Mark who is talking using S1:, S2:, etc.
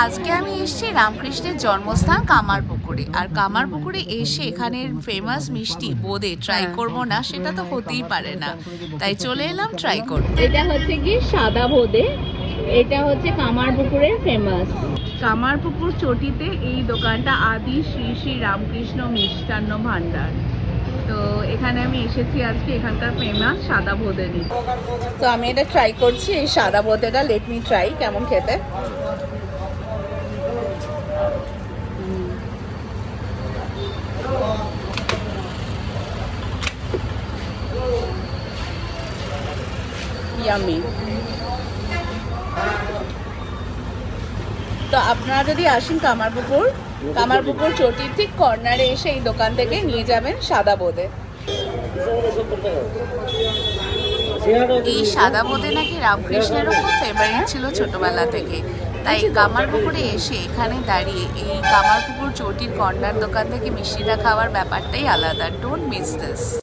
S1: আজকে আমি এসেছি রামকৃষ্ণের জন্মস্থান কামারপুকুরে। আর কামারপুকুরে এসে এখানের ফেমাস মিষ্টি বোঁদে ট্রাই করব না সেটা তো হতেই পারে না, তাই চলে এলাম ট্রাই করতে।
S2: এটা হচ্ছে কি সাদা বোঁদে, এটা হচ্ছে কামারপুকুরের ফেমাস। কামারপুকুর চটিতে এই দোকানটা আদি শ্রী শ্রী রামকৃষ্ণ মিষ্টান্ন ভান্ডার। তো এখানে আমি এসেছি আজকে এখানকার ফেমাস সাদা বোঁদে নিতে। তো আমি এটা ট্রাই করছি, এই সাদা বোঁদেটা। লেট মি ট্রাই কেমন খেতে। ইয়ামি। তো আপনারা যদি আসেন কামারপুকুর চটির ঠিক কর্নারে এসে এই দোকান থেকে নিয়ে যাবেন সাদা বোঁদে।
S1: এই সাদা বোঁদে নাকি রামকৃষ্ণেরও খুব ফেভারিট ছিল ছোটবেলা থেকে, তাই কামারপুকুরে এসে এখানে দাঁড়িয়ে এই কামারপুকুর চটির কর্নার দোকান থেকে মিষ্টিটা খাওয়ার ব্যাপারটাই আলাদা। Don't miss this.